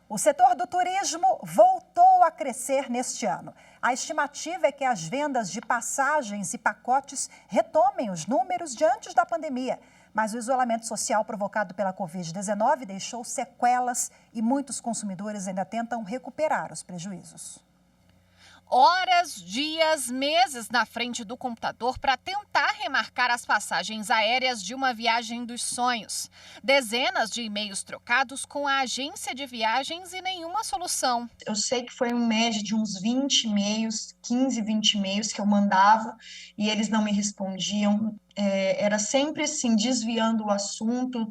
O setor do turismo voltou a crescer neste ano. A estimativa é que as vendas de passagens e pacotes retomem os números de antes da pandemia. Mas o isolamento social provocado pela Covid-19 deixou sequelas e muitos consumidores ainda tentam recuperar os prejuízos. Horas, dias, meses na frente do computador para tentar remarcar as passagens aéreas de uma viagem dos sonhos. Dezenas de e-mails trocados com a agência de viagens e nenhuma solução. Eu sei que foi em média de uns 20 e-mails, 15, 20 e-mails que eu mandava e eles não me respondiam. Era sempre assim, desviando o assunto.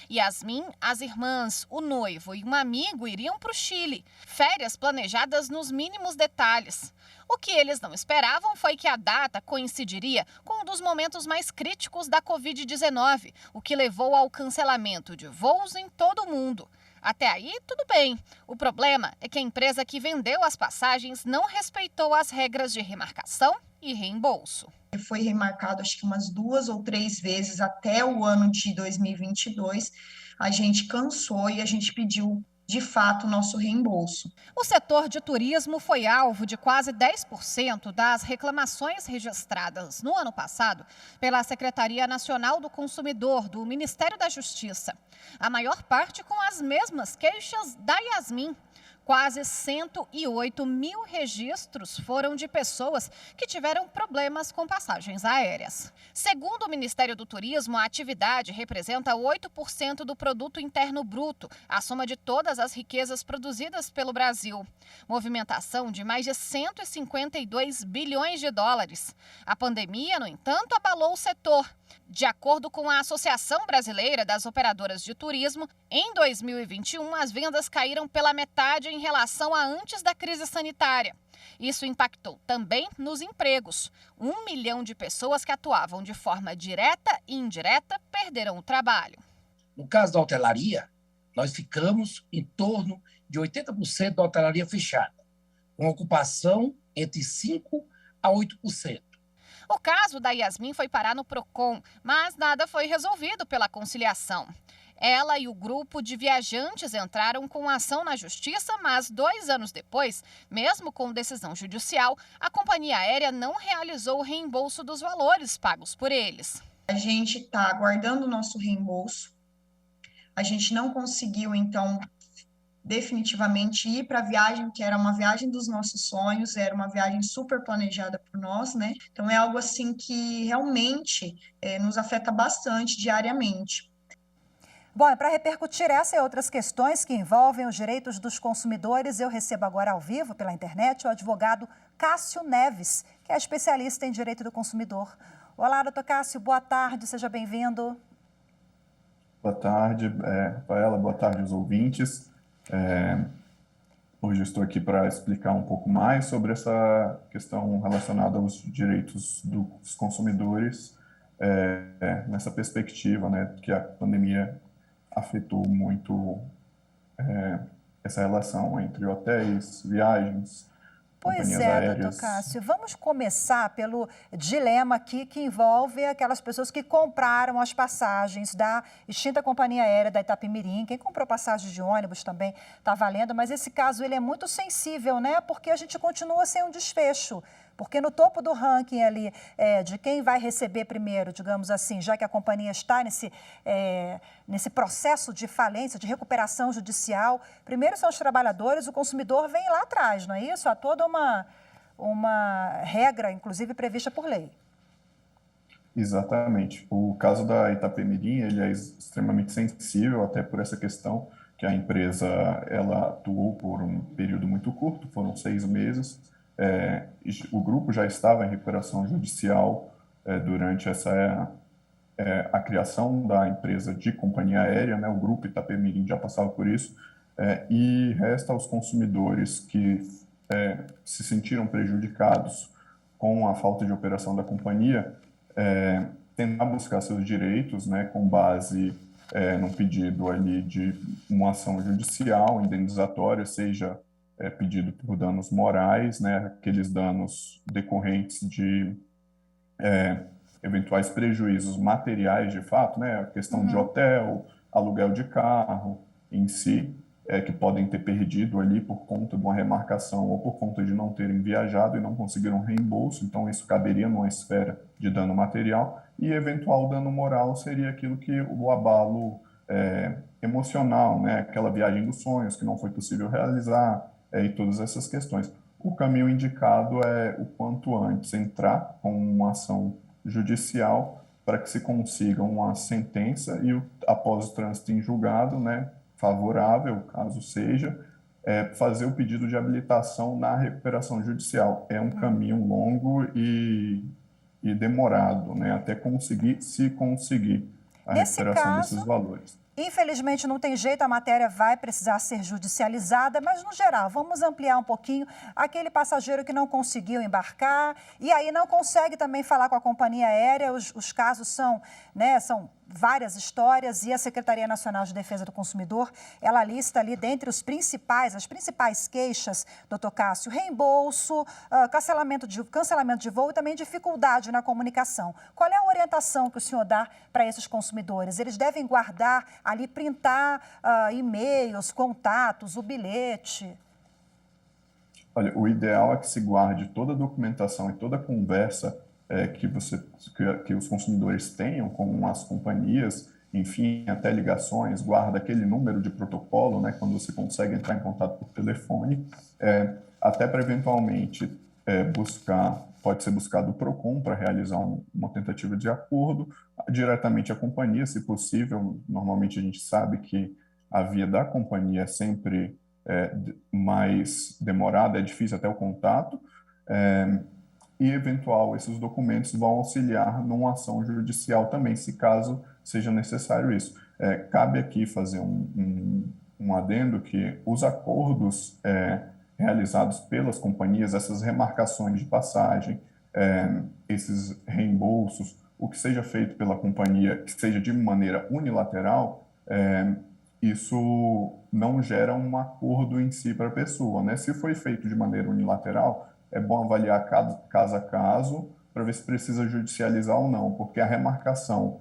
Yasmin, as irmãs, o noivo e um amigo iriam para o Chile. Férias planejadas nos mínimos detalhes. O que eles não esperavam foi que a data coincidiria com um dos momentos mais críticos da Covid-19, o que levou ao cancelamento de voos em todo o mundo. Até aí, tudo bem. O problema é que a empresa que vendeu as passagens não respeitou as regras de remarcação e reembolso. Foi remarcado acho que umas 2 ou 3 vezes até o ano de 2022. A gente cansou e a gente pediu, de fato, o nosso reembolso. O setor de turismo foi alvo de quase 10% das reclamações registradas no ano passado pela Secretaria Nacional do Consumidor, do Ministério da Justiça. A maior parte com as mesmas queixas da Yasmin. Quase 108 mil registros foram de pessoas que tiveram problemas com passagens aéreas. Segundo o Ministério do Turismo, a atividade representa 8% do produto interno bruto, a soma de todas as riquezas produzidas pelo Brasil. Movimentação de mais de 152 bilhões de dólares. A pandemia, no entanto, abalou o setor. De acordo com a Associação Brasileira das Operadoras de Turismo, em 2021 as vendas caíram pela metade em relação a antes da crise sanitária. Isso impactou também nos empregos. 1 milhão de pessoas que atuavam de forma direta e indireta perderam o trabalho. No caso da hotelaria, nós ficamos em torno de 80% da hotelaria fechada, com ocupação entre 5% a 8%. O caso da Yasmin foi parar no Procon, mas nada foi resolvido pela conciliação. Ela e o grupo de viajantes entraram com ação na justiça, mas 2 anos depois, mesmo com decisão judicial, a companhia aérea não realizou o reembolso dos valores pagos por eles. A gente está aguardando o nosso reembolso. A gente não conseguiu, então, definitivamente ir para a viagem, que era uma viagem dos nossos sonhos, era uma viagem super planejada por nós, né? Então é algo assim que realmente nos afeta bastante diariamente. Bom, para repercutir essa e outras questões que envolvem os direitos dos consumidores, eu recebo agora ao vivo pela internet o advogado Cássio Neves, que é especialista em direito do consumidor. Olá, doutor Cássio, boa tarde, seja bem-vindo. Boa tarde, Rafaela, boa tarde aos ouvintes. Hoje estou aqui para explicar um pouco mais sobre essa questão relacionada aos direitos dos consumidores, nessa perspectiva, né, que a pandemia afetou muito essa relação entre hotéis, viagens, Pois é, doutor Cássio, vamos começar pelo dilema aqui que envolve aquelas pessoas que compraram as passagens da extinta companhia aérea da Itapemirim. Quem comprou passagem de ônibus também está valendo, mas esse caso ele é muito sensível, né? Porque a gente continua sem um desfecho. Porque no topo do ranking ali de quem vai receber primeiro, digamos assim, já que a companhia está nesse processo de falência, de recuperação judicial, primeiro são os trabalhadores, o consumidor vem lá atrás, não é isso? Há toda uma regra, inclusive, prevista por lei. Exatamente. O caso da Itapemirim, ele é extremamente sensível, até por essa questão que a empresa ela atuou por um período muito curto, foram 6 meses. O grupo já estava em recuperação judicial durante a criação da empresa de companhia aérea, né? O grupo Itapemirim já passava por isso, e resta aos consumidores que se sentiram prejudicados com a falta de operação da companhia, tentar buscar seus direitos, né, com base num pedido ali de uma ação judicial indenizatória, seja pedido por danos morais, né, aqueles danos decorrentes de eventuais prejuízos materiais de fato, né, a questão de hotel, aluguel de carro em si, que podem ter perdido ali por conta de uma remarcação ou por conta de não terem viajado e não conseguiram reembolso, então isso caberia numa esfera de dano material, e eventual dano moral seria aquilo que o abalo emocional, né? Aquela viagem dos sonhos que não foi possível realizar, e todas essas questões. O caminho indicado é o quanto antes entrar com uma ação judicial para que se consiga uma sentença e, após o trânsito em julgado, né, favorável, caso seja, fazer o pedido de habilitação na recuperação judicial. É um caminho longo e demorado, né, até conseguir, se conseguir, a recuperação desses valores. Infelizmente, não tem jeito, a matéria vai precisar ser judicializada, mas, no geral, vamos ampliar um pouquinho. Aquele passageiro que não conseguiu embarcar e aí não consegue também falar com a companhia aérea, os casos são, né, são várias histórias, e a Secretaria Nacional de Defesa do Consumidor, ela lista ali dentre as principais queixas, doutor Cássio, reembolso, cancelamento de voo e também dificuldade na comunicação. Qual é a orientação que o senhor dá para esses consumidores? Eles devem guardar ali, printar e-mails, contatos, o bilhete? Olha, o ideal é que se guarde toda a documentação e toda a conversa que os consumidores tenham com as companhias, enfim, até ligações, guarda aquele número de protocolo, né, quando você consegue entrar em contato por telefone, até para eventualmente pode ser buscado o PROCON para realizar uma tentativa de acordo, diretamente à companhia, se possível. Normalmente a gente sabe que a via da companhia é sempre mais demorada, é difícil até o contato, e, esses documentos vão auxiliar numa ação judicial também, se caso seja necessário isso. Cabe aqui fazer um adendo que os acordos realizados pelas companhias, essas remarcações de passagem, esses reembolsos, o que seja feito pela companhia, que seja de maneira unilateral, isso não gera um acordo em si para a pessoa, né? Se foi feito de maneira unilateral, é bom avaliar caso a caso para ver se precisa judicializar ou não, porque a remarcação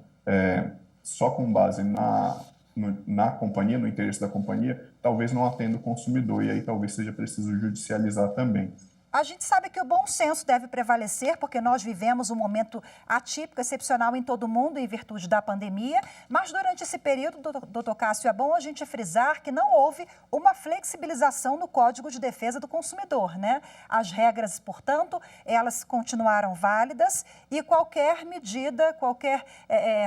só com base na companhia, no interesse da companhia, talvez não atenda o consumidor, e aí talvez seja preciso judicializar também. A gente sabe que o bom senso deve prevalecer, porque nós vivemos um momento atípico, excepcional em todo o mundo, em virtude da pandemia, mas durante esse período, doutor Cássio, é bom a gente frisar que não houve uma flexibilização no Código de Defesa do Consumidor, né? As regras, portanto, elas continuaram válidas, e qualquer medida, qualquer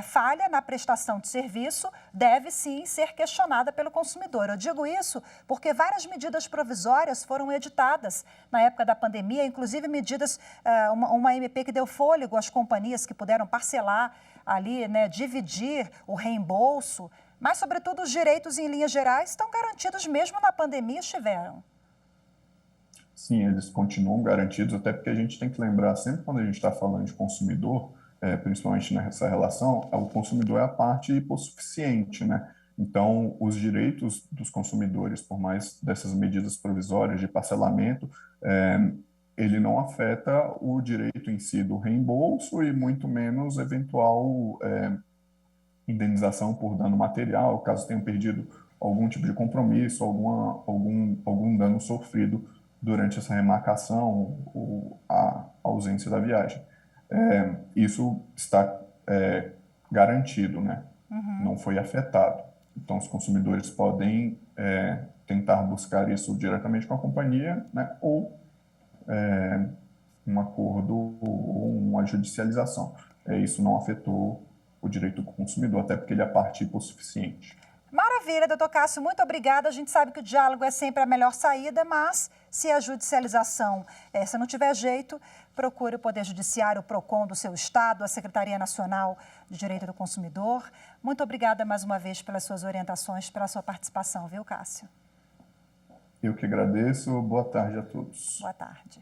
falha na prestação de serviço deve sim ser questionada pelo consumidor. Eu digo isso porque várias medidas provisórias foram editadas na época da pandemia, inclusive medidas, uma MP que deu fôlego às companhias que puderam parcelar ali, né, dividir o reembolso, mas, sobretudo, os direitos em linhas gerais estão garantidos mesmo na pandemia, estiveram. Sim, eles continuam garantidos, até porque a gente tem que lembrar, sempre quando a gente está falando de consumidor, principalmente nessa relação, o consumidor é a parte hipossuficiente, né? Então, os direitos dos consumidores, por mais dessas medidas provisórias de parcelamento, ele não afeta o direito em si do reembolso e muito menos eventual indenização por dano material, caso tenham perdido algum tipo de compromisso, algum dano sofrido durante essa remarcação ou a ausência da viagem. Isso está garantido, né? Uhum. Não foi afetado. Então, os consumidores podem tentar buscar isso diretamente com a companhia, né? Ou um acordo ou uma judicialização. Isso não afetou o direito do consumidor, até porque ele é a parte hipossuficiente. Maravilha, doutor Cássio, muito obrigada. A gente sabe que o diálogo é sempre a melhor saída, mas se a judicialização, se não tiver jeito, procure o Poder Judiciário, o PROCON do seu estado, a Secretaria Nacional de Direito do Consumidor. Muito obrigada mais uma vez pelas suas orientações, pela sua participação, viu, Cássio? Eu que agradeço. Boa tarde a todos. Boa tarde.